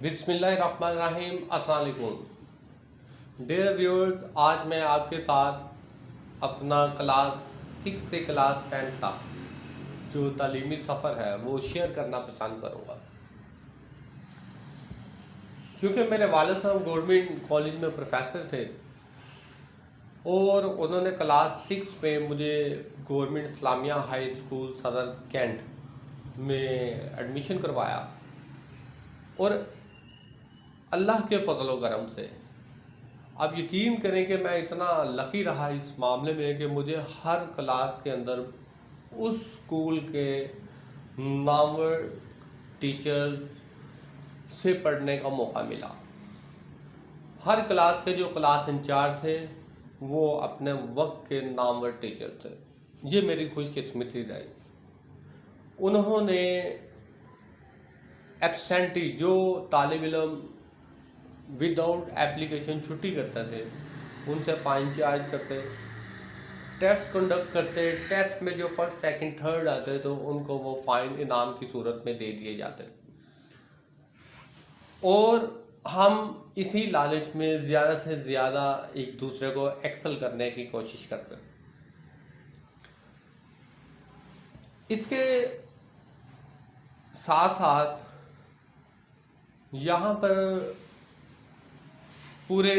बिस्मिल्लाहिर्रहमानिर्रहीम। अस्सलाम वालेकुम डियर व्यूअर्स, आज मैं आपके साथ अपना क्लास 6 से क्लास 10 तक जो तालीमी सफ़र है वो शेयर करना पसंद करूँगा, क्योंकि मेरे वालिद साहब गवर्नमेंट कॉलेज में प्रोफेसर थे और उन्होंने क्लास 6 में मुझे गवर्नमेंट इस्लामिया हाई स्कूल सदर कैंट में एडमिशन करवाया। और अल्लाह के फजल करम से आप यकीन करें कि मैं इतना लकी रहा इस मामले में कि मुझे हर क्लास के अंदर उस स्कूल के नामवर टीचर से पढ़ने का मौका मिला। हर क्लास के जो क्लास इंचार्ज थे वो अपने वक्त के नामवर टीचर थे। ये मेरी खुशकिस्मती रही। उन्होंने एब्सेंटी जो तालिब इल्म विदाउट एप्लीकेशन छुट्टी करते थे उनसे फ़ाइन चार्ज करते, टेस्ट कंडक्ट करते, टेस्ट में जो फर्स्ट सेकंड थर्ड आते तो उनको वो फ़ाइन इनाम की सूरत में दे दिए जाते। और हम इसी लालच में ज़्यादा से ज़्यादा एक दूसरे को एक्सेल करने की कोशिश करते। इसके साथ साथ यहाँ पर पूरे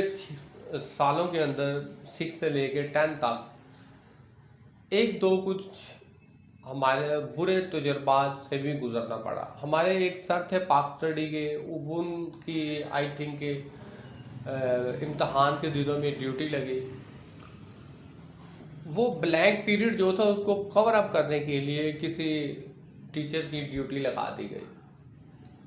सालों के अंदर 6 से लेकर 10 तक एक दो कुछ हमारे बुरे तजुर्बात से भी गुजरना पड़ा। हमारे एक सर थे पाक स्टडी के, उनकी आई थिंक के इम्तहान के दिनों में ड्यूटी लगी। वो ब्लैंक पीरियड जो था उसको कवर अप करने के लिए किसी टीचर की ड्यूटी लगा दी गई।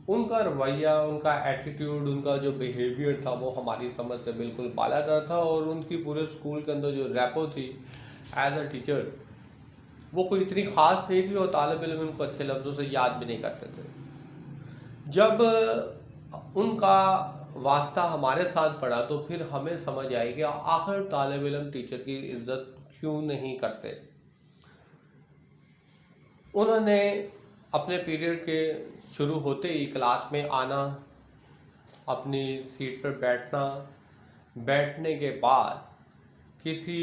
उनका रवैया, उनका एटीट्यूड, उनका जो बिहेवियर था वो हमारी समझ से बिल्कुल बालातर था। और उनकी पूरे स्कूल के अंदर जो रेपो थी एज अ टीचर वो कोई इतनी ख़ास नहीं थी और तालिब इल्म उनको अच्छे लफ्ज़ों से याद भी नहीं करते थे। जब उनका वास्ता हमारे साथ पड़ा तो फिर हमें समझ आई कि आखिर तालिब इल्म टीचर की इज्जत क्यों नहीं करते। उन्होंने अपने पीरियड के शुरू होते ही क्लास में आना, अपनी सीट पर बैठना, बैठने के बाद किसी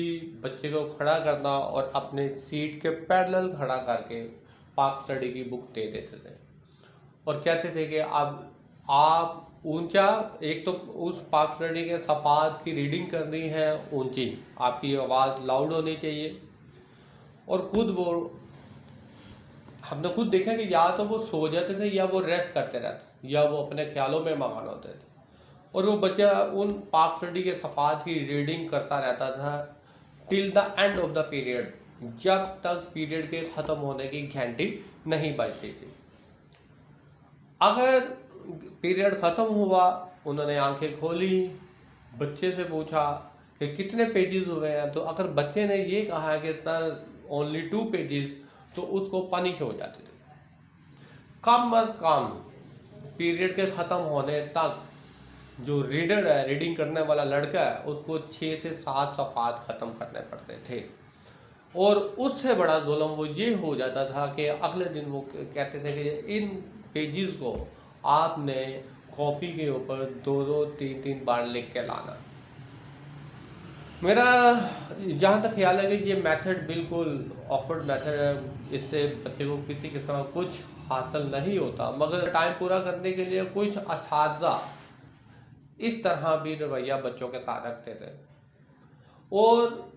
बच्चे को खड़ा करना और अपने सीट के पैरेलल खड़ा करके पाक स्टडी की बुक दे देते थे और कहते थे कि अब आप ऊंचा, एक तो उस पाक स्टडी के सफ़ात की रीडिंग करनी है ऊंची, आपकी आवाज़ लाउड होनी चाहिए। और ख़ुद वो हमने खुद देखा कि या तो वो सो जाते थे या वो रेस्ट करते रहते या वो अपने ख्यालों में मगन होते थे। और वो बच्चा उन पाक स्टडी के सफ़ात की रीडिंग करता रहता था till the end of the period, जब तक पीरियड के ख़त्म होने की घंटी नहीं बजती थी। अगर पीरियड ख़त्म हुआ, उन्होंने आंखें खोली, बच्चे से पूछा कि कितने पेजेस हुए हैं, तो अगर बच्चे ने ये कहा कि सर ओनली 2 पेजेस, तो उसको पनिश हो जाते थे। कम अज़ कम पीरियड के ख़त्म होने तक जो रीडर है, रीडिंग करने वाला लड़का है, उसको 6 से 7 सफ़ात ख़त्म करने पड़ते थे। और उससे बड़ा जुल्म वो ये हो जाता था कि अगले दिन वो कहते थे कि इन पेजेस को आपने कॉपी के ऊपर 2-2, 3-3 बार लिख के लाना। मेरा जहाँ तक ख्याल है कि ये मेथड बिल्कुल ऑकवर्ड मेथड है, इससे बच्चे को किसी किस्म का कुछ हासिल नहीं होता। मगर टाइम पूरा करने के लिए कुछ असातिज़ा इस तरह भी रवैया बच्चों के साथ रखते थे। और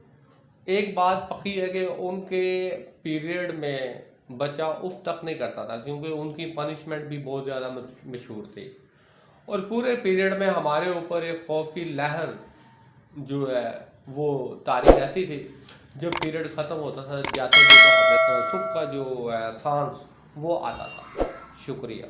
एक बात पक्की है कि उनके पीरियड में बच्चा उफ तक नहीं करता था, क्योंकि उनकी पनिशमेंट भी बहुत ज़्यादा मशहूर थी। और पूरे पीरियड में हमारे ऊपर एक खौफ की लहर जो है वो तारी रहती थी। जब पीरियड ख़त्म होता था जाते तो सुख का जो सांस वो आता था। शुक्रिया।